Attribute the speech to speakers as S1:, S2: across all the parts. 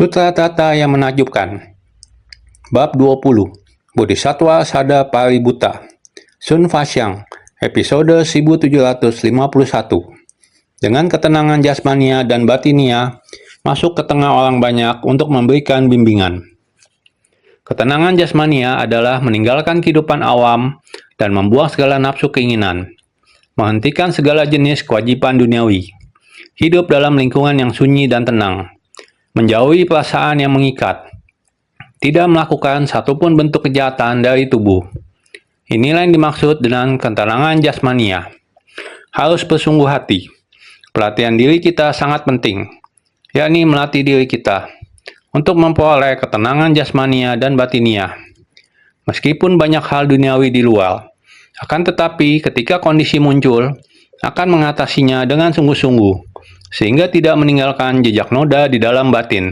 S1: Sutra Tata yang menakjubkan. Bab 20. Bodhisattva Sada Paributta. Sun Fasyang, episode 1751. Dengan ketenangan jasmania dan batinia, masuk ke tengah orang banyak untuk memberikan bimbingan. Ketenangan jasmania adalah meninggalkan kehidupan awam dan membuang segala nafsu keinginan, menghentikan segala jenis kewajiban duniawi, hidup dalam lingkungan yang sunyi dan tenang, menjauhi perasaan yang mengikat, tidak melakukan satupun bentuk kejahatan dari tubuh. Inilah yang dimaksud dengan ketenangan jasmania. Harus bersungguh hati. Pelatihan diri kita sangat penting, yakni melatih diri kita untuk memperoleh ketenangan jasmania dan batinia. Meskipun banyak hal duniawi di luar, akan tetapi ketika kondisi muncul, akan mengatasinya dengan sungguh-sungguh, sehingga tidak meninggalkan jejak noda di dalam batin.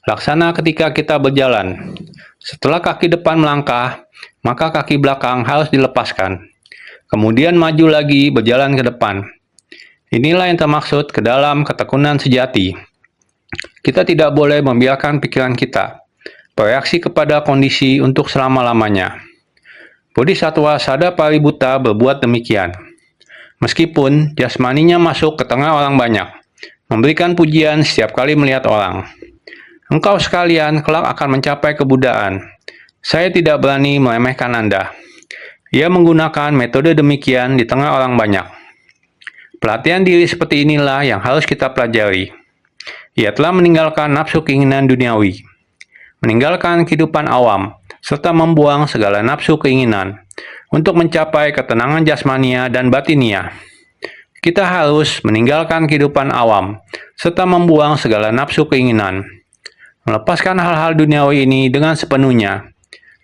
S1: Laksana ketika kita berjalan. Setelah kaki depan melangkah, maka kaki belakang harus dilepaskan. Kemudian maju lagi berjalan ke depan. Inilah yang termaksud ke dalam ketekunan sejati. Kita tidak boleh membiarkan pikiran kita bereaksi kepada kondisi untuk selama-lamanya. Bodhisattva Sada Paributta berbuat demikian. Meskipun jasmaninya masuk ke tengah orang banyak, memberikan pujian setiap kali melihat orang. Engkau sekalian kelak akan mencapai kebudaan. Saya tidak berani meremehkan Anda. Ia menggunakan metode demikian di tengah orang banyak. Pelatihan diri seperti inilah yang harus kita pelajari. Ia telah meninggalkan nafsu keinginan duniawi, meninggalkan kehidupan awam, serta membuang segala nafsu keinginan untuk mencapai ketenangan jasmania dan batinia. Kita harus meninggalkan kehidupan awam, serta membuang segala nafsu keinginan. Melepaskan hal-hal duniawi ini dengan sepenuhnya,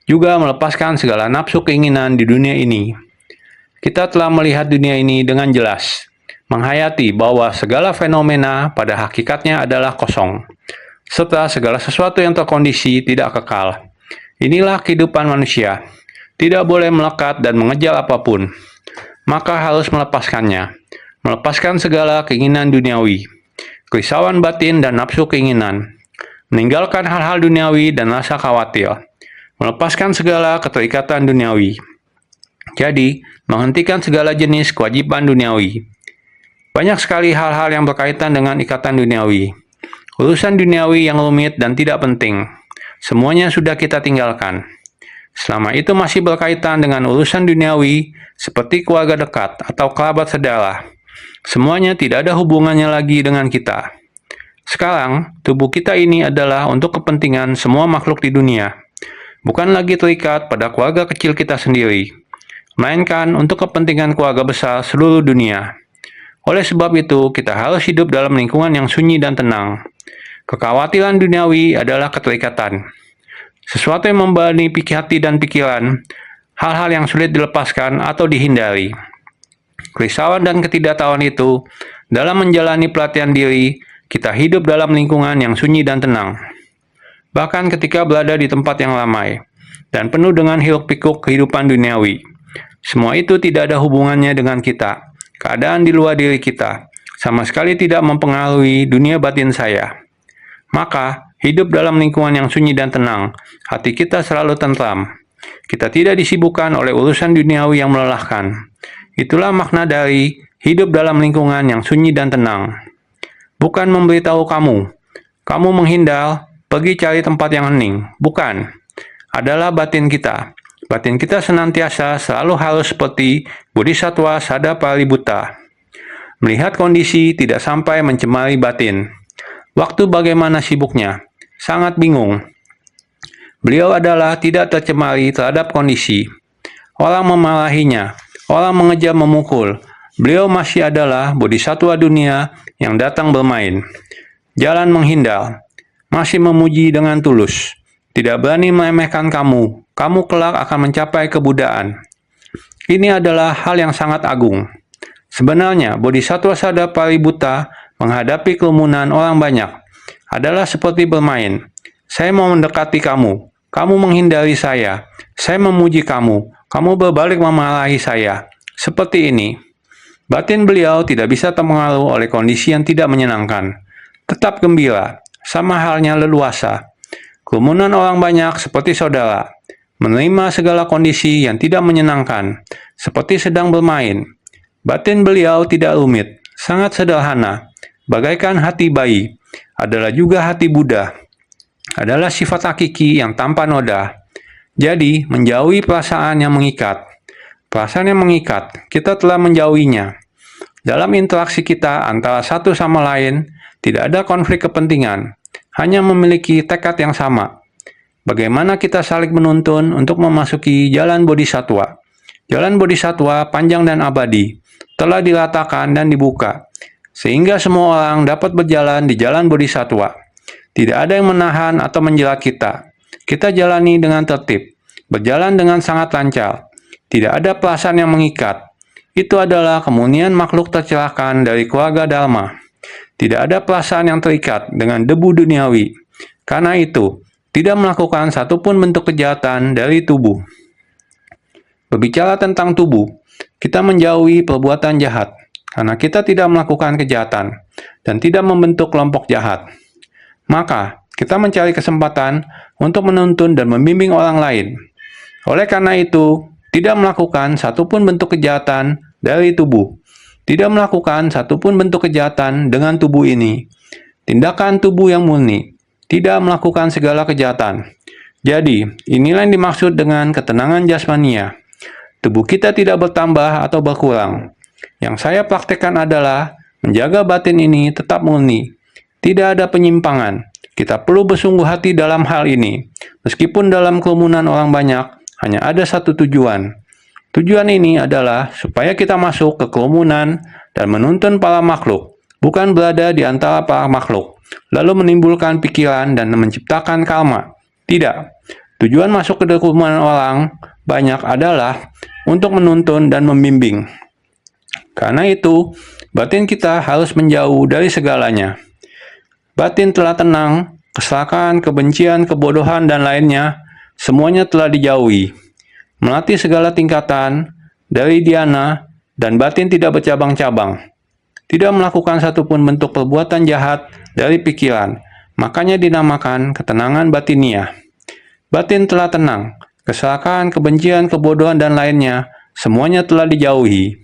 S1: juga melepaskan segala nafsu keinginan di dunia ini. Kita telah melihat dunia ini dengan jelas, menghayati bahwa segala fenomena pada hakikatnya adalah kosong, serta segala sesuatu yang terkondisi tidak kekal. Inilah kehidupan manusia, tidak boleh melekat dan mengejar apapun, maka harus melepaskannya, melepaskan segala keinginan duniawi, kerisauan batin dan nafsu keinginan, meninggalkan hal-hal duniawi dan rasa khawatir, melepaskan segala keterikatan duniawi. Jadi, menghentikan segala jenis kewajiban duniawi. Banyak sekali hal-hal yang berkaitan dengan ikatan duniawi. Urusan duniawi yang rumit dan tidak penting. Semuanya sudah kita tinggalkan. Selama itu masih berkaitan dengan urusan duniawi seperti keluarga dekat atau kerabat saudara. Semuanya tidak ada hubungannya lagi dengan kita. Sekarang, tubuh kita ini adalah untuk kepentingan semua makhluk di dunia. Bukan lagi terikat pada keluarga kecil kita sendiri, melainkan untuk kepentingan keluarga besar seluruh dunia. Oleh sebab itu, kita harus hidup dalam lingkungan yang sunyi dan tenang. Kekhawatiran duniawi adalah keterikatan. Sesuatu yang membebani hati dan pikiran, hal-hal yang sulit dilepaskan atau dihindari. Kerisauan dan ketidaktahuan itu, dalam menjalani pelatihan diri, kita hidup dalam lingkungan yang sunyi dan tenang. Bahkan ketika berada di tempat yang ramai, dan penuh dengan hiruk-pikuk kehidupan duniawi. Semua itu tidak ada hubungannya dengan kita. Keadaan di luar diri kita sama sekali tidak mempengaruhi dunia batin saya. Maka, hidup dalam lingkungan yang sunyi dan tenang, hati kita selalu tentram. Kita tidak disibukkan oleh urusan duniawi yang melelahkan. Itulah makna dari hidup dalam lingkungan yang sunyi dan tenang. Bukan memberitahu kamu menghindar, pergi cari tempat yang hening. Bukan. Adalah batin kita. Batin kita senantiasa selalu harus seperti Bodhisattva Sada Paributta. Melihat kondisi tidak sampai mencemari batin. Waktu bagaimana sibuknya? Sangat bingung. Beliau adalah tidak tercemari terhadap kondisi. Orang memarahinya, orang mengejar memukul. Beliau masih adalah Bodhisattva dunia yang datang bermain. Jalan menghindar, masih memuji dengan tulus. Tidak berani meremehkan kamu kelak akan mencapai kebudaan. Ini adalah hal yang sangat agung. Sebenarnya, Bodhisattva Sada Paributta menghadapi kerumunan orang banyak adalah seperti bermain. Saya mau mendekati kamu menghindari saya memuji kamu berbalik memarahi saya. Seperti ini. Batin beliau tidak bisa terpengaruh oleh kondisi yang tidak menyenangkan. Tetap gembira, sama halnya leluasa. Kerumunan orang banyak seperti saudara, menerima segala kondisi yang tidak menyenangkan, seperti sedang bermain. Batin beliau tidak rumit, sangat sederhana, bagaikan hati bayi, adalah juga hati Buddha, adalah sifat hakiki yang tanpa noda. Jadi, menjauhi perasaan yang mengikat. Perasaan yang mengikat, kita telah menjauhinya. Dalam interaksi kita antara satu sama lain, tidak ada konflik kepentingan, hanya memiliki tekad yang sama. Bagaimana kita saling menuntun untuk memasuki jalan bodhisattva. Jalan bodhisattva panjang dan abadi, telah diratakan dan dibuka, sehingga semua orang dapat berjalan di jalan bodhisattva. Tidak ada yang menahan atau menjerat kita. Kita jalani dengan tertib, berjalan dengan sangat lancar. Tidak ada perasaan yang mengikat. Itu adalah kemurnian makhluk tercerahkan dari keluarga Dharma. Tidak ada perasaan yang terikat dengan debu duniawi. Karena itu, tidak melakukan satupun bentuk kejahatan dari tubuh. Berbicara tentang tubuh, kita menjauhi perbuatan jahat, karena kita tidak melakukan kejahatan, dan tidak membentuk kelompok jahat. Maka, kita mencari kesempatan untuk menuntun dan membimbing orang lain. Oleh karena itu, tidak melakukan satupun bentuk kejahatan dari tubuh. Tidak melakukan satupun bentuk kejahatan dengan tubuh ini. Tindakan tubuh yang murni. Tidak melakukan segala kejahatan. Jadi, inilah yang dimaksud dengan ketenangan jasmania. Tubuh kita tidak bertambah atau berkurang. Yang saya praktekkan adalah menjaga batin ini tetap murni. Tidak ada penyimpangan. Kita perlu bersungguh hati dalam hal ini. Meskipun dalam kerumunan orang banyak, hanya ada satu tujuan. Tujuan ini adalah supaya kita masuk ke kerumunan dan menuntun para makhluk, bukan berada di antara para makhluk, lalu menimbulkan pikiran dan menciptakan karma. Tidak. Tujuan masuk ke kerumunan orang banyak adalah untuk menuntun dan membimbing. Karena itu, batin kita harus menjauh dari segalanya. Batin telah tenang, kesalahan, kebencian, kebodohan, dan lainnya, semuanya telah dijauhi. Melatih segala tingkatan dari dhyana dan batin tidak bercabang-cabang. Tidak melakukan satupun bentuk perbuatan jahat dari pikiran, makanya dinamakan ketenangan batinia. Batin telah tenang, kesalahan, kebencian, kebodohan, dan lainnya, semuanya telah dijauhi.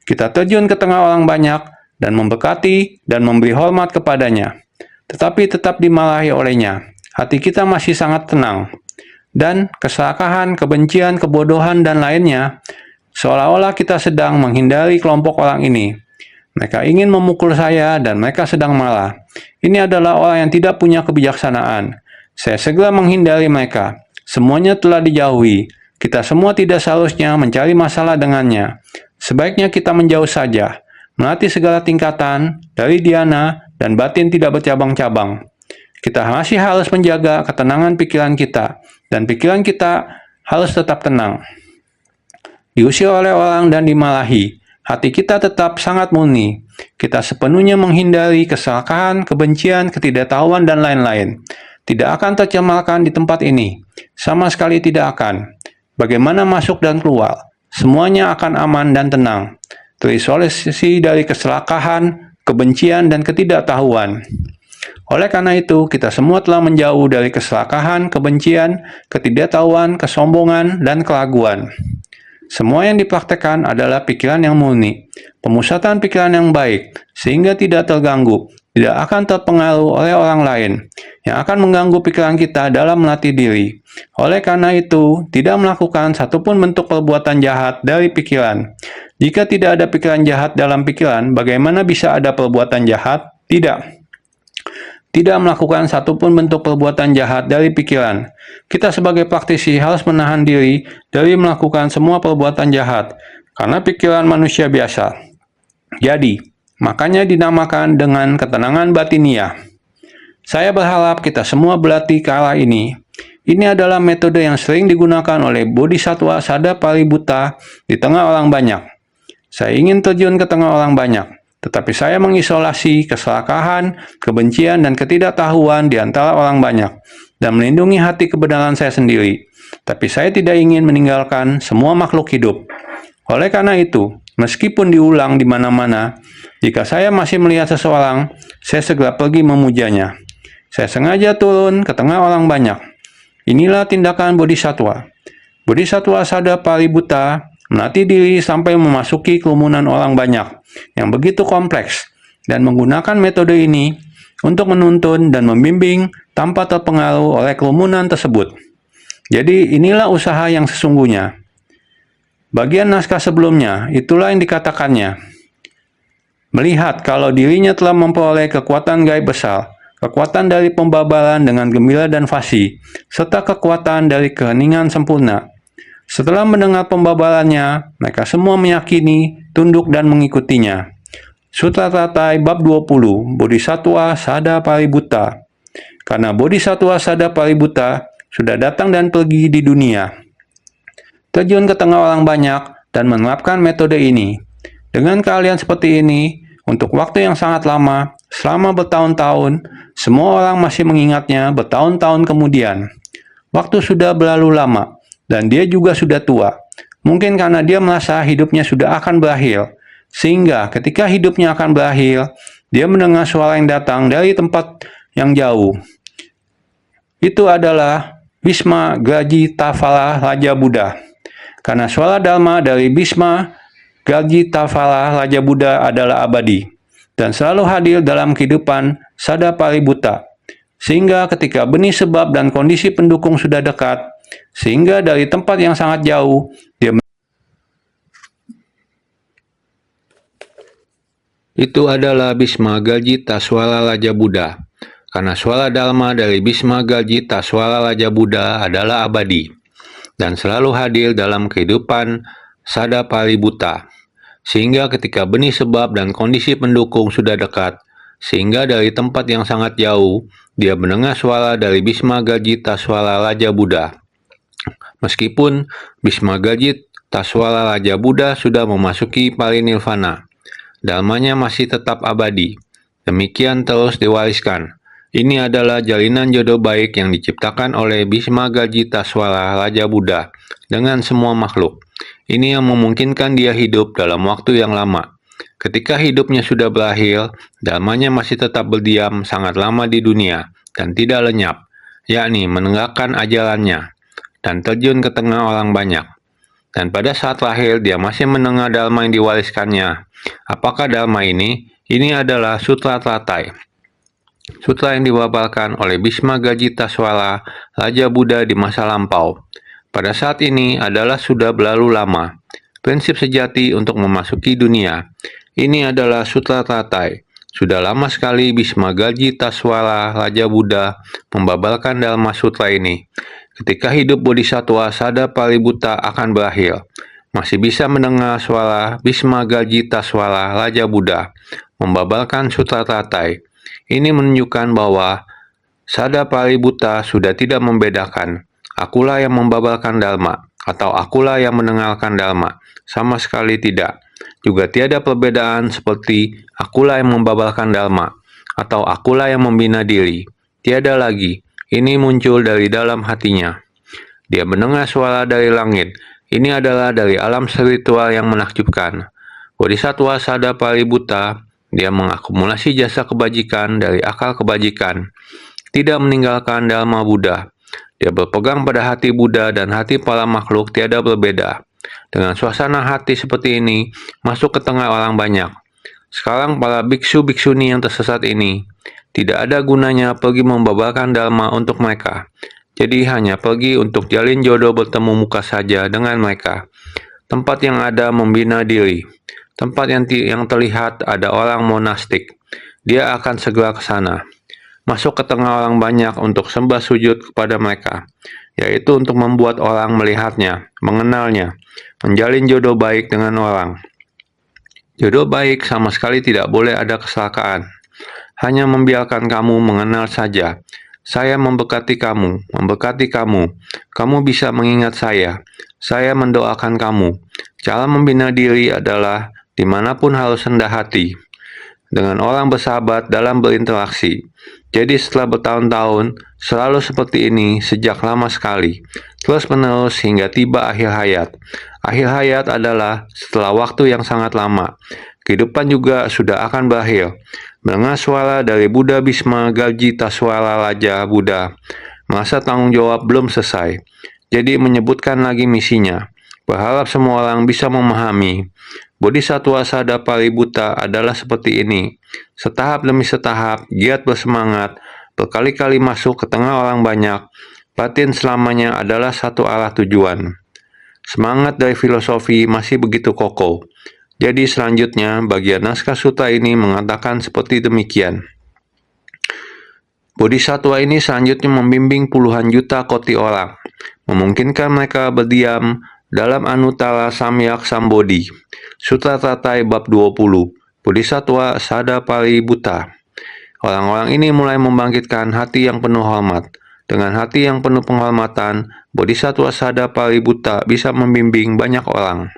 S1: Kita terjun ke tengah orang banyak dan memberkati dan memberi hormat kepadanya, tetapi tetap dimarahi olehnya. Hati kita masih sangat tenang. Dan keserakahan, kebencian, kebodohan, dan lainnya, seolah-olah kita sedang menghindari kelompok orang ini. Mereka ingin memukul saya dan mereka sedang marah. Ini adalah orang yang tidak punya kebijaksanaan. Saya segera menghindari mereka. Semuanya telah dijauhi. Kita semua tidak seharusnya mencari masalah dengannya. Sebaiknya kita menjauh saja, melatih segala tingkatan dari dhyana dan batin tidak bercabang-cabang. Kita masih harus menjaga ketenangan pikiran kita, dan pikiran kita harus tetap tenang. Diusir oleh orang dan dimarahi, hati kita tetap sangat murni. Kita sepenuhnya menghindari keserakahan, kebencian, ketidaktahuan, dan lain-lain. Tidak akan tercemarkan di tempat ini. Sama sekali tidak akan. Bagaimana masuk dan keluar, semuanya akan aman dan tenang. Terisolasi dari keserakahan, kebencian, dan ketidaktahuan. Oleh karena itu, kita semua telah menjauh dari keserakahan, kebencian, ketidaktahuan, kesombongan, dan keraguan. Semua yang dipraktekkan adalah pikiran yang murni, pemusatan pikiran yang baik, sehingga tidak terganggu, tidak akan terpengaruh oleh orang lain, yang akan mengganggu pikiran kita dalam melatih diri. Oleh karena itu, tidak melakukan satupun bentuk perbuatan jahat dari pikiran. Jika tidak ada pikiran jahat dalam pikiran, bagaimana bisa ada perbuatan jahat? Tidak. Tidak melakukan satupun bentuk perbuatan jahat dari pikiran. Kita sebagai praktisi harus menahan diri dari melakukan semua perbuatan jahat, karena pikiran manusia biasa. Jadi, makanya dinamakan dengan ketenangan batinia. Saya berharap kita semua berlatih ke arah ini. Ini adalah metode yang sering digunakan oleh Bodhisattva Sada Paributta di tengah orang banyak. Saya ingin terjun ke tengah orang banyak, tetapi saya mengisolasi keserakahan, kebencian, dan ketidaktahuan di antara orang banyak, dan melindungi hati kebenaran saya sendiri. Tapi saya tidak ingin meninggalkan semua makhluk hidup. Oleh karena itu, meskipun diulang di mana-mana, jika saya masih melihat seseorang, saya segera pergi memujanya. Saya sengaja turun ke tengah orang banyak. Inilah tindakan bodhisatwa. Bodhisatwa Sada Paributa melatih diri sampai memasuki kerumunan orang banyak yang begitu kompleks dan menggunakan metode ini untuk menuntun dan membimbing tanpa terpengaruh oleh kerumunan tersebut. Jadi inilah usaha yang sesungguhnya. Bagian naskah sebelumnya, itulah yang dikatakannya. Melihat kalau dirinya telah memperoleh kekuatan gaib besar, kekuatan dari pembabalan dengan gembira dan fasih, serta kekuatan dari keheningan sempurna. Setelah mendengar pembabalannya, mereka semua meyakini, tunduk dan mengikutinya. Sutra Tatai Bab 20, Bodhisatwa Sada Paributa. Karena Bodhisatwa Sada Paributa sudah datang dan pergi di dunia, terjun ke tengah orang banyak dan menerapkan metode ini. Dengan keahlian seperti ini, untuk waktu yang sangat lama, selama bertahun-tahun, semua orang masih mengingatnya bertahun-tahun kemudian. Waktu sudah berlalu lama, dan dia juga sudah tua. Mungkin karena dia merasa hidupnya sudah akan berakhir, sehingga ketika hidupnya akan berakhir, dia mendengar suara yang datang dari tempat yang jauh. Itu adalah Bhisma Gaji Tafala Raja Buddha. Karena suara Dharma dari Bhisma Gaji Tafala Raja Buddha adalah abadi dan selalu hadir dalam kehidupan Sada Paributa. Sehingga ketika benih sebab dan kondisi pendukung sudah dekat, sehingga dari tempat yang sangat jauh, dia itu adalah Bhisma Gaji Taswala Raja Buddha. Karena suara Dharma dari Bhisma Gaji Taswala Raja Buddha adalah abadi dan selalu hadir dalam kehidupan Sada Paributa. Sehingga ketika benih sebab dan kondisi pendukung sudah dekat, sehingga dari tempat yang sangat jauh, dia mendengar suara dari Bhisma Gaji Taswala Raja Buddha. Meskipun Bhisma Gaji Taswala Raja Buddha sudah memasuki parinirvana, dharmanya masih tetap abadi. Demikian terus diwariskan. Ini adalah jalinan jodoh baik yang diciptakan oleh Bhisma Gaji Taswala Raja Buddha dengan semua makhluk. Ini yang memungkinkan dia hidup dalam waktu yang lama. Ketika hidupnya sudah berakhir, dharmanya masih tetap berdiam sangat lama di dunia dan tidak lenyap, yakni menegakkan ajarannya dan terjun ke tengah orang banyak. Dan pada saat lahir, dia masih mendengar dharma yang diwariskannya. Apakah dharma ini? Ini adalah Sutra Tatai. Sutra yang dibabarkan oleh Bhisma Gaji Taswala Raja Buddha di masa lampau. Pada saat ini adalah sudah berlalu lama. Prinsip sejati untuk memasuki dunia. Ini adalah Sutra Tatai. Sudah lama sekali Bhisma Gaji Taswala Raja Buddha membabarkan Dharma Sutra ini. Ketika hidup Bodhisatwa Sada Paributa akan berakhir, masih bisa mendengar suara Bhisma Gaji Taswala Raja Buddha membabarkan Sutra Tatai. Ini menunjukkan bahwa Sada Paributa sudah tidak membedakan akulah yang membabarkan Dharma atau akulah yang mendengarkan Dharma. Sama sekali tidak. Juga tiada perbedaan seperti akulah yang membabarkan Dharma atau akulah yang membina diri. Tiada lagi. Ini muncul dari dalam hatinya. Dia mendengar suara dari langit. Ini adalah dari alam spiritual yang menakjubkan. Bodhisatwa Sada Paributa, dia mengakumulasi jasa kebajikan dari akal kebajikan. Tidak meninggalkan Dharma Buddha. Dia berpegang pada hati Buddha dan hati para makhluk tiada berbeda. Dengan suasana hati seperti ini, masuk ke tengah orang banyak. Sekarang para biksu-biksuni yang tersesat ini, tidak ada gunanya pergi membabarkan Dharma untuk mereka. Jadi hanya pergi untuk jalin jodoh bertemu muka saja dengan mereka. Tempat yang ada membina diri. Tempat yang terlihat ada orang monastik. Dia akan segera ke sana. Masuk ke tengah orang banyak untuk sembah sujud kepada mereka, yaitu untuk membuat orang melihatnya, mengenalnya, menjalin jodoh baik dengan orang. Jodoh baik sama sekali tidak boleh ada kesalahan. Hanya membiarkan kamu mengenal saja. Saya memberkati kamu, kamu bisa mengingat saya mendoakan kamu. Cara membina diri adalah dimanapun harus rendah hati, dengan orang bersahabat dalam berinteraksi. Jadi setelah bertahun-tahun, selalu seperti ini sejak lama sekali, terus-menerus hingga tiba akhir hayat. Akhir hayat adalah setelah waktu yang sangat lama. Kehidupan juga sudah akan berakhir. Mendengar suara dari Buddha Bhisma Garjitaswala Raja Buddha merasa tanggung jawab belum selesai, jadi menyebutkan lagi misinya, berharap semua orang bisa memahami. Bodhisattva Sadapaributta adalah seperti ini. Setahap demi setahap, giat bersemangat, berkali-kali masuk ke tengah orang banyak, batin selamanya adalah satu arah tujuan. Semangat dari filosofi masih begitu kokoh. Jadi selanjutnya, bagian naskah sutra ini mengatakan seperti demikian. Bodhisattva ini selanjutnya membimbing puluhan juta koti orang, memungkinkan mereka berdiam dalam Anuttara Samyak Sambodhi. Sutra Tatai bab 20, Bodhisattva Sadapaributta. Orang-orang ini mulai membangkitkan hati yang penuh hormat. Dengan hati yang penuh penghormatan, Bodhisattva Sadapaributta bisa membimbing banyak orang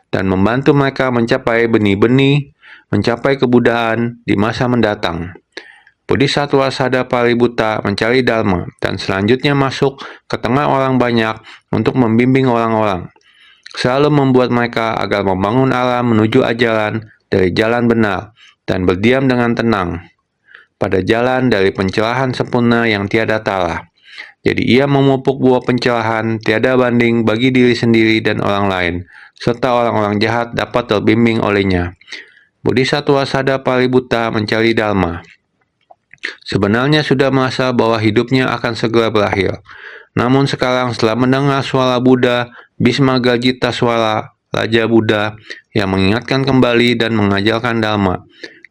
S1: dan membantu mereka mencapai benih-benih, mencapai kebudayaan di masa mendatang. Bodhisattva Sadapaributta mencari Dharma dan selanjutnya masuk ke tengah orang banyak untuk membimbing orang-orang, selalu membuat mereka agar membangun arah menuju ajaran dari jalan benar dan berdiam dengan tenang pada jalan dari pencerahan sempurna yang tiada tara. Jadi ia memupuk buah pencerahan tiada banding bagi diri sendiri dan orang lain, serta orang-orang jahat dapat terbimbing olehnya. Bodhisattva Sadapaributta mencari Dharma. Sebenarnya sudah merasa bahwa hidupnya akan segera berakhir. Namun sekarang setelah mendengar suara Buddha Bhisma Garjitaswala Raja Buddha yang mengingatkan kembali dan mengajarkan Dharma,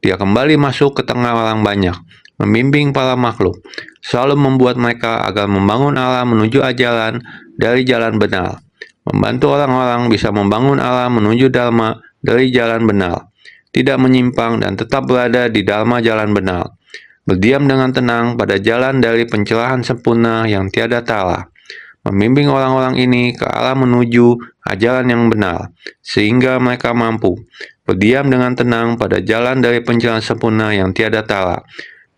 S1: dia kembali masuk ke tengah orang banyak, membimbing para makhluk, selalu membuat mereka agar membangun arah menuju ajaran dari jalan benar, membantu orang-orang bisa membangun arah menuju Dharma dari jalan benar, tidak menyimpang dan tetap berada di Dharma jalan benar, berdiam dengan tenang pada jalan dari pencerahan sempurna yang tiada tara, membimbing orang-orang ini ke arah menuju ajaran yang benar, sehingga mereka mampu berdiam dengan tenang pada jalan dari pencerahan sempurna yang tiada tara,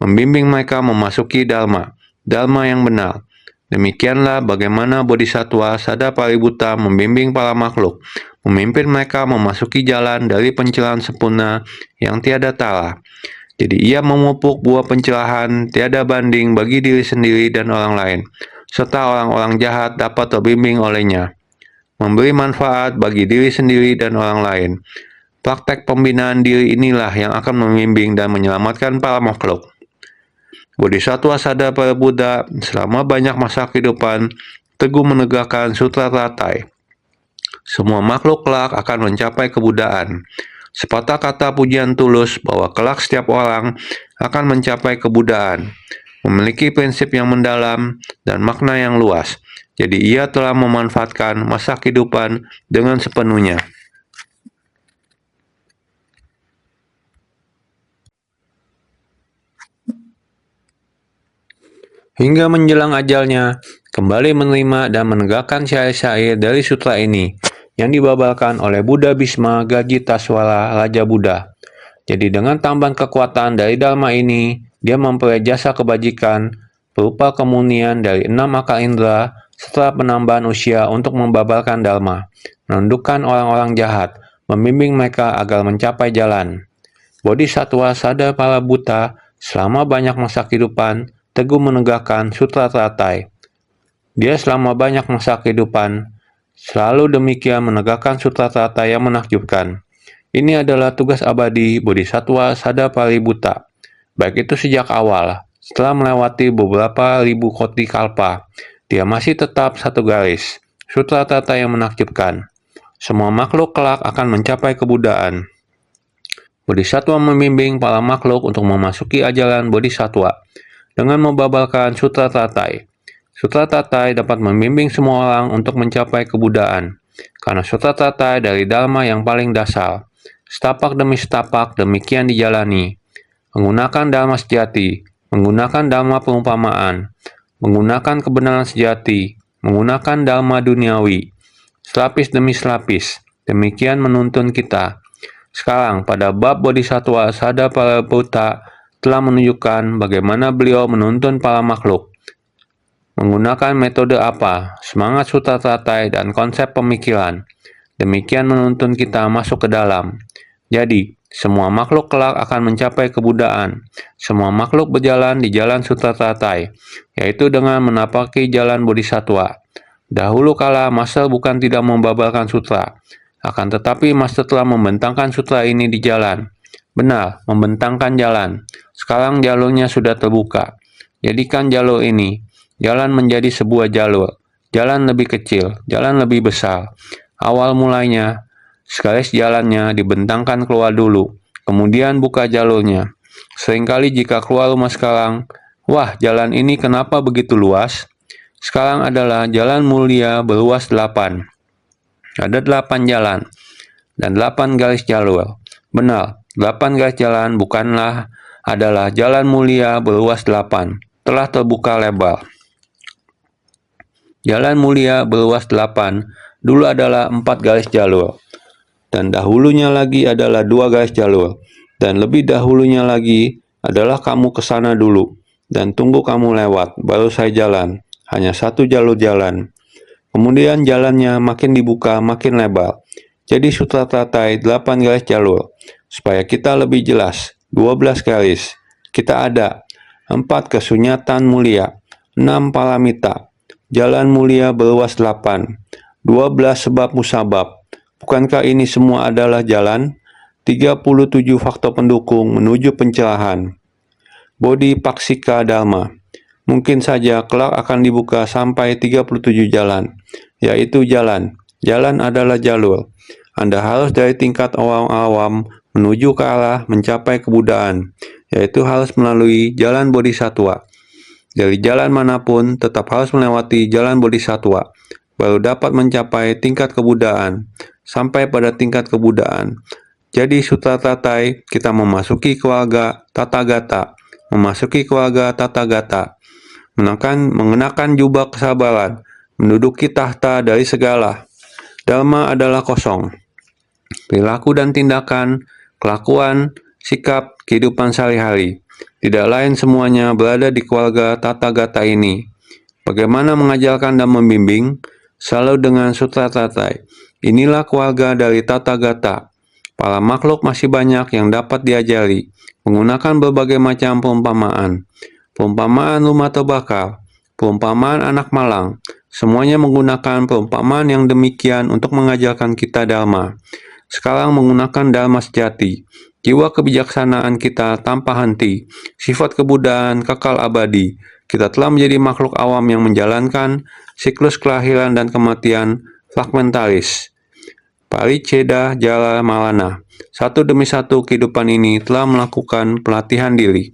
S1: membimbing mereka memasuki Dharma, Dharma yang benar. Demikianlah bagaimana Bodhisattva Sadapaributta membimbing para makhluk, memimpin mereka memasuki jalan dari pencerahan sempurna yang tiada tara. Jadi ia memupuk buah pencerahan tiada banding bagi diri sendiri dan orang lain, serta orang-orang jahat dapat terbimbing olehnya, memberi manfaat bagi diri sendiri dan orang lain. Praktek pembinaan diri inilah yang akan membimbing dan menyelamatkan para makhluk. Bodhisattva Sadapaributta selama banyak masa kehidupan teguh menegakkan sutra Tatai. Semua makhluk kelak akan mencapai kebudayaan. Sepatah kata pujian tulus bahwa kelak setiap orang akan mencapai kebudayaan, memiliki prinsip yang mendalam dan makna yang luas. Jadi ia telah memanfaatkan masa kehidupan dengan sepenuhnya. Hingga menjelang ajalnya, kembali menerima dan menegakkan syair-syair dari sutra ini yang dibabarkan oleh Buddha Bhisma Garjitaswala Raja Buddha. Jadi dengan tambahan kekuatan dari Dharma ini, dia memperoleh jasa kebajikan berupa kemunian dari 6 akal indera setelah penambahan usia untuk membabarkan Dharma, menundukkan orang-orang jahat, membimbing mereka agar mencapai jalan. Bodhisattva Sadapaributta selama banyak masa kehidupan teguh menegakkan sutra Tatai. Dia selama banyak masa kehidupan selalu demikian menegakkan sutra Tatai yang menakjubkan. Ini adalah tugas abadi Bodhisattva Sadapaributta, baik itu sejak awal, setelah melewati beberapa ribu koti kalpa, dia masih tetap satu garis, sutra Tatai yang menakjubkan. Semua makhluk kelak akan mencapai kebudayaan. Bodhisattva membimbing para makhluk untuk memasuki ajaran Bodhisattva dengan membabarkan sutra Tatai. Sutra Tatai dapat membimbing semua orang untuk mencapai kebudayaan, karena sutra Tatai dari Dharma yang paling dasar. Setapak demi setapak demikian dijalani, menggunakan Dharma sejati, menggunakan Dharma perumpamaan, menggunakan kebenaran sejati, menggunakan Dharma duniawi, selapis demi selapis, demikian menuntun kita. Sekarang pada bab Bodhisattva Sadapaributta telah menunjukkan bagaimana beliau menuntun para makhluk. Menggunakan metode apa, semangat sutra Tatai dan konsep pemikiran. Demikian menuntun kita masuk ke dalam. Jadi, Semua makhluk kelak akan mencapai kebudaan. Semua makhluk berjalan di jalan Sutratatai, yaitu dengan menapaki jalan Bodhisattva. Dahulu kala, Master bukan tidak membabarkan sutra, akan tetapi Master telah membentangkan sutra ini di jalan. Benar, membentangkan jalan. Sekarang jalurnya sudah terbuka. Jadikan jalur ini, jalan menjadi sebuah jalur. Jalan lebih kecil, jalan lebih besar. Awal mulanya, sekaligus jalannya dibentangkan keluar dulu, kemudian buka jalurnya. Seringkali jika keluar rumah sekarang, wah, jalan ini kenapa begitu luas? Sekarang adalah jalan mulia berluas 8. Ada 8 jalan dan 8 garis jalur. Benar, 8 garis jalan adalah jalan mulia berluas 8. Telah terbuka lebar. Jalan mulia berluas 8 dulu adalah 4 garis jalur. Dan dahulunya lagi adalah 2 garis jalur. Dan lebih dahulunya lagi adalah kamu ke sana dulu. Dan tunggu kamu lewat, baru saya jalan. Hanya 1 jalur jalan. Kemudian jalannya makin dibuka, makin lebar. Jadi Sutratatai 8 garis jalur. Supaya kita lebih jelas, 12 garis. Kita ada 4 kesunyatan mulia, 6 paramita. Jalan mulia berluas 8. 12 sebab musabab. Bukankah ini semua adalah jalan? 37 faktor pendukung menuju pencerahan. Bodhipaksika Dharma. Mungkin saja kelak akan dibuka sampai 37 jalan, yaitu jalan. Jalan adalah jalur. Anda harus dari tingkat orang awam menuju ke arah mencapai kebudaan, yaitu harus melalui jalan Bodhisattva. Dari jalan manapun tetap harus melewati jalan Bodhisattva, baru dapat mencapai tingkat kebudaan. Sampai pada tingkat kebudaan. Jadi Sutratatai, kita memasuki keluarga Tathagata, mengenakan jubah kesabaran, menduduki tahta dari segala. Dharma adalah kosong. Perilaku dan tindakan, kelakuan, sikap, kehidupan sehari-hari. Tidak lain semuanya berada di keluarga Tathagata ini. Bagaimana mengajarkan dan membimbing? Selalu dengan Sutratatai. Inilah keluarga dari Tathagata. Para makhluk masih banyak yang dapat diajari, menggunakan berbagai macam perumpamaan. Perumpamaan rumah terbakar, perumpamaan anak malang, semuanya menggunakan perumpamaan yang demikian untuk mengajarkan kita Dharma. Sekarang menggunakan Dharma sejati, jiwa kebijaksanaan kita tanpa henti, sifat kebudaan kekal abadi. Kita telah menjadi makhluk awam yang menjalankan siklus kelahiran dan kematian fragmentaris. Pariceda Jala Malana. Satu demi satu kehidupan ini telah melakukan pelatihan diri.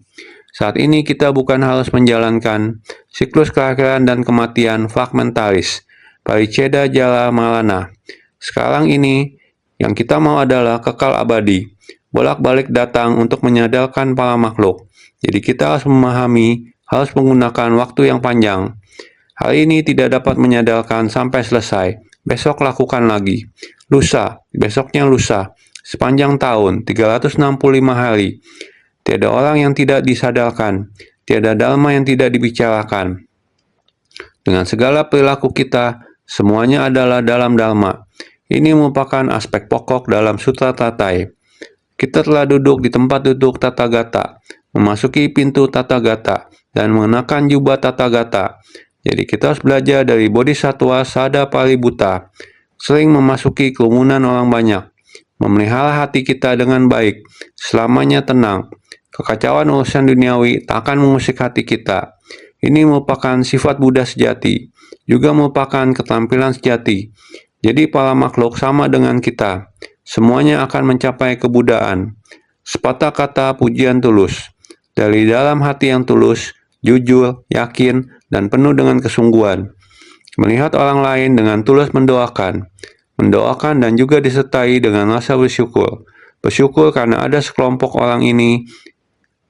S1: Saat ini kita bukan harus menjalankan siklus kelahiran dan kematian fragmentaris, Pariceda Jala Malana. Sekarang ini, yang kita mau adalah kekal abadi, bolak-balik datang untuk menyadarkan para makhluk. Jadi kita harus memahami, harus menggunakan waktu yang panjang. Hari ini tidak dapat menyadarkan sampai selesai, besok lakukan lagi. Lusa, besoknya lusa, sepanjang tahun, 365 hari. Tiada orang yang tidak disadarkan, tiada dharma yang tidak dibicarakan. Dengan segala perilaku kita, semuanya adalah dalam dharma. Ini merupakan aspek pokok dalam Sutratatai. Kita telah duduk di tempat duduk Tathagata, memasuki pintu Tathagata, dan mengenakan jubah Tathagata. Jadi kita harus belajar dari Bodhisattva Sada Paributta, sering memasuki kerumunan orang banyak, memelihara hati kita dengan baik, selamanya tenang. Kekacauan urusan duniawi tak akan mengusik hati kita. Ini merupakan sifat Buddha sejati, juga merupakan keterampilan sejati. Jadi para makhluk sama dengan kita, semuanya akan mencapai kebudaan. Sepatah kata pujian tulus, dari dalam hati yang tulus, jujur, yakin, dan penuh dengan kesungguhan. Melihat orang lain dengan tulus mendoakan dan juga disertai dengan rasa bersyukur. Bersyukur karena ada sekelompok orang ini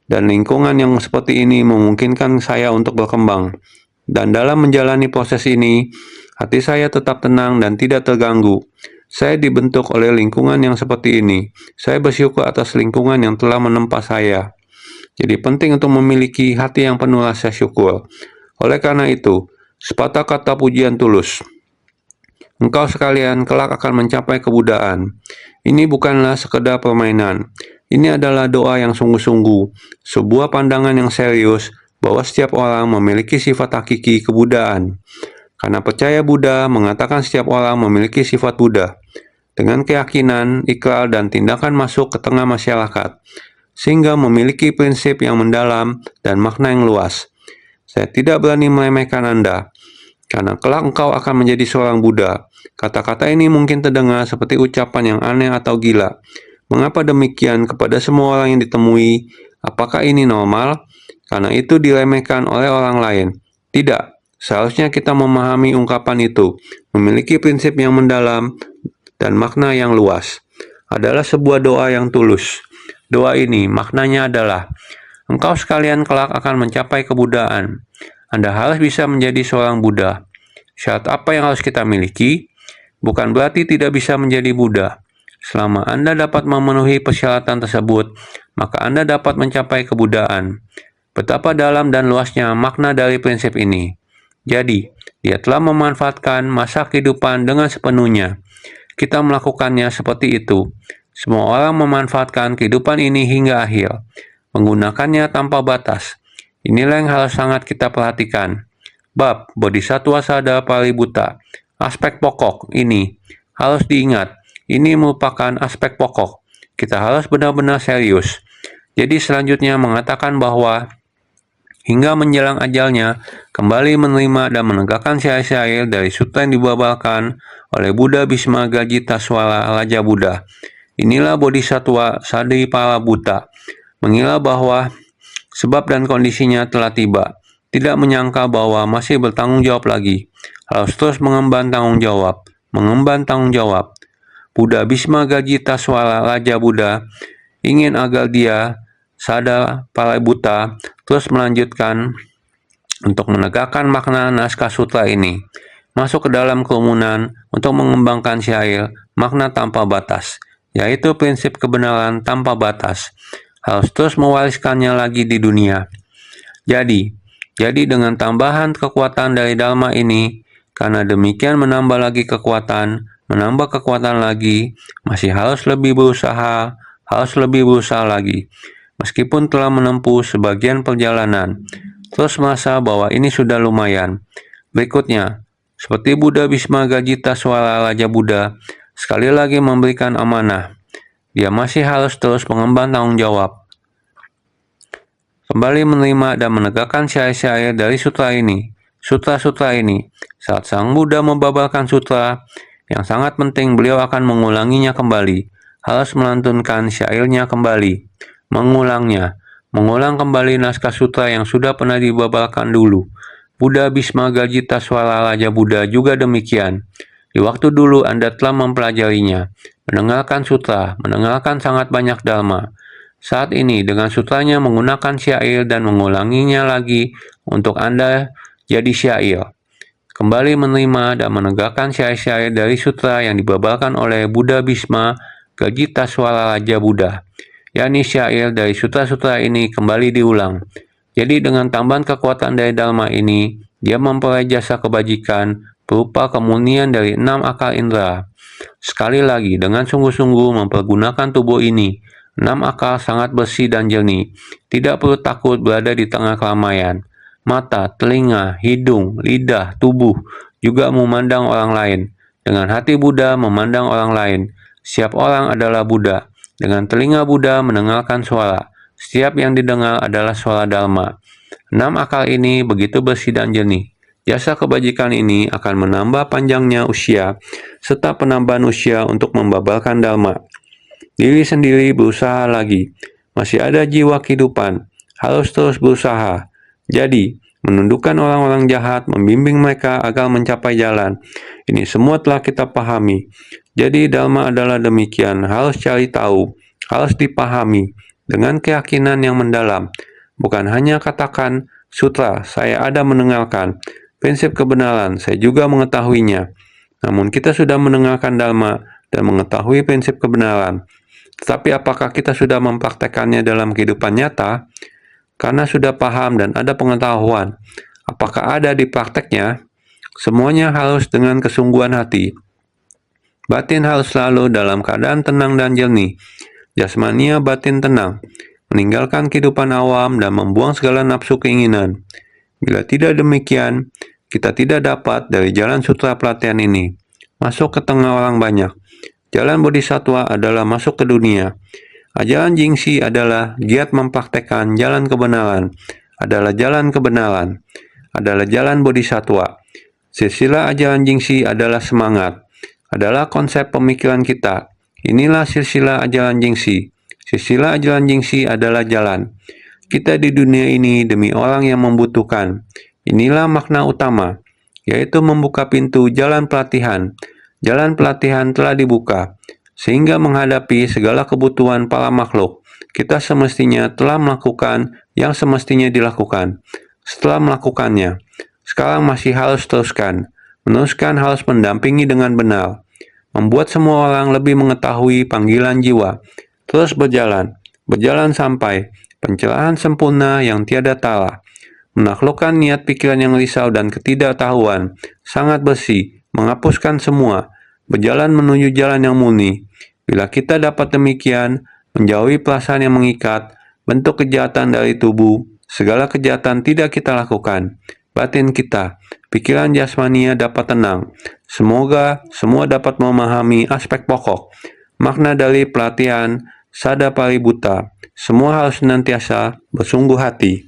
S1: dan lingkungan yang seperti ini memungkinkan saya untuk berkembang. Dan dalam menjalani proses ini, hati saya tetap tenang dan tidak terganggu. Saya dibentuk oleh lingkungan yang seperti ini. Saya bersyukur atas lingkungan yang telah menempa saya. Jadi penting untuk memiliki hati yang penuh rasa syukur. Oleh karena itu, sepatah kata pujian tulus. Engkau sekalian kelak akan mencapai kebudaan. Ini bukanlah sekedar permainan. Ini adalah doa yang sungguh-sungguh, sebuah pandangan yang serius bahwa setiap orang memiliki sifat hakiki kebudaan. Karena percaya Buddha mengatakan setiap orang memiliki sifat Buddha, dengan keyakinan, ikrar, dan tindakan masuk ke tengah masyarakat, sehingga memiliki prinsip yang mendalam dan makna yang luas. Saya tidak berani meremehkan Anda, karena kelak engkau akan menjadi seorang Buddha. Kata-kata ini mungkin terdengar seperti ucapan yang aneh atau gila. Mengapa demikian kepada semua orang yang ditemui? Apakah ini normal? Karena itu diremehkan oleh orang lain. Tidak, seharusnya kita memahami ungkapan itu, memiliki prinsip yang mendalam dan makna yang luas. Adalah sebuah doa yang tulus. Doa ini maknanya adalah, engkau sekalian kelak akan mencapai kebudaan. Anda harus bisa menjadi seorang Buddha. Syarat apa yang harus kita miliki? Bukan berarti tidak bisa menjadi Buddha. Selama Anda dapat memenuhi persyaratan tersebut, maka Anda dapat mencapai kebudaan. Betapa dalam dan luasnya makna dari prinsip ini. Jadi, dia telah memanfaatkan masa kehidupan dengan sepenuhnya. Kita melakukannya seperti itu. Semua orang memanfaatkan kehidupan ini hingga akhir, menggunakannya tanpa batas. Inilah yang harus sangat kita perhatikan. Bab Bodhisattva Sada Paributta. Aspek pokok ini harus diingat. Ini merupakan aspek pokok. Kita harus benar-benar serius. Jadi selanjutnya mengatakan bahwa hingga menjelang ajalnya, kembali menerima dan menegakkan syair-syair dari sutra yang dibabalkan oleh Buddha Bhisma Gajitaswala Raja Buddha. Inilah Bodhisattva Sadipaributta, mengira bahwa sebab dan kondisinya telah tiba, tidak menyangka bahwa masih bertanggung jawab lagi, harus terus mengemban tanggung jawab. Buddha Bhisma Gajitaswala Raja Buddha ingin agar dia, Sadapaributta, terus melanjutkan untuk menegakkan makna naskah sutra ini, masuk ke dalam kerumunan untuk mengembangkan syair makna tanpa batas, yaitu prinsip kebenaran tanpa batas, harus terus mewariskannya lagi di dunia. Jadi dengan tambahan kekuatan dari Dharma ini, karena demikian menambah kekuatan lagi, masih harus lebih berusaha lagi. Meskipun telah menempuh sebagian perjalanan, terus merasa bahwa ini sudah lumayan. Berikutnya, seperti Buddha Bhisma Gajitaswala Raja Buddha, sekali lagi memberikan amanah. Dia masih harus terus mengemban tanggung jawab. Kembali menerima dan menegakkan syair-syair dari sutra ini. Saat Sang Buddha membabalkan sutra, yang sangat penting beliau akan mengulanginya kembali, harus melantunkan syairnya kembali, mengulang kembali naskah sutra yang sudah pernah dibabalkan dulu. Buddha Bhisma Gajitaswala Raja Buddha juga demikian. Di waktu dulu Anda telah mempelajarinya, mendengarkan sutra, mendengarkan sangat banyak dharma. Saat ini dengan sutranya menggunakan syair dan mengulanginya lagi untuk Anda jadi syair. Kembali menerima dan menegakkan syair-syair dari sutra yang dibabalkan oleh Buddha Bhisma Gajitaswala Raja Buddha, yakni syair dari sutra-sutra ini kembali diulang. Jadi dengan tambahan kekuatan dari Dharma ini, dia memperoleh jasa kebajikan berupa kemurnian dari 6 akal indera. Sekali lagi, dengan sungguh-sungguh mempergunakan tubuh ini, 6 akal sangat bersih dan jernih, tidak perlu takut berada di tengah keramaian. Mata, telinga, hidung, lidah, tubuh juga memandang orang lain. Dengan hati Buddha memandang orang lain. Setiap orang adalah Buddha. Dengan telinga Buddha mendengarkan suara. Setiap yang didengar adalah suara Dharma. 6 akal ini begitu bersih dan jernih. Jasa kebajikan ini akan menambah panjangnya usia, serta penambahan usia untuk membabalkan Dharma. Diri sendiri berusaha lagi. Masih ada jiwa kehidupan. Harus terus berusaha. Jadi, menundukkan orang-orang jahat, membimbing mereka agar mencapai jalan. Ini semua telah kita pahami. Jadi, Dharma adalah demikian, harus cari tahu, harus dipahami, dengan keyakinan yang mendalam. Bukan hanya katakan, sutra, saya ada mendengarkan. Prinsip kebenaran, saya juga mengetahuinya. Namun kita sudah mendengarkan Dharma dan mengetahui prinsip kebenaran. Tetapi apakah kita sudah mempraktekannya dalam kehidupan nyata? Karena sudah paham dan ada pengetahuan, apakah ada di prakteknya? Semuanya harus dengan kesungguhan hati. Batin harus selalu dalam keadaan tenang dan jernih. jasmania batin tenang, meninggalkan kehidupan awam dan membuang segala nafsu keinginan. Bila tidak demikian, kita tidak dapat dari jalan sutra pelatihan ini. Masuk ke tengah orang banyak. Jalan bodhisattva adalah masuk ke dunia. Ajaran Jingxi adalah giat mempraktekkan jalan kebenaran, adalah jalan kebenaran, adalah jalan bodhisattva. Silsilah ajaran Jingxi adalah semangat, adalah konsep pemikiran kita. Inilah silsilah ajaran Jingxi. Silsilah ajaran Jingxi adalah jalan. Kita di dunia ini demi orang yang membutuhkan. Inilah makna utama, yaitu membuka pintu jalan pelatihan. Jalan pelatihan telah dibuka, sehingga menghadapi segala kebutuhan para makhluk. Kita semestinya telah melakukan yang semestinya dilakukan. Setelah melakukannya, sekarang masih harus teruskan. Meneruskan harus mendampingi dengan benar. Membuat semua orang lebih mengetahui panggilan jiwa. Terus berjalan sampai pencerahan sempurna yang tiada tara. Menaklukkan niat pikiran yang risau dan ketidaktahuan. Sangat bersih, menghapuskan semua. Berjalan menuju jalan yang murni. Bila kita dapat demikian, menjauhi perasaan yang mengikat, bentuk kejahatan dari tubuh, segala kejahatan tidak kita lakukan. Batin kita, pikiran jasmania dapat tenang. Semoga semua dapat memahami aspek pokok, makna dari pelatihan Sada Paributa. Semua harus senantiasa bersungguh hati.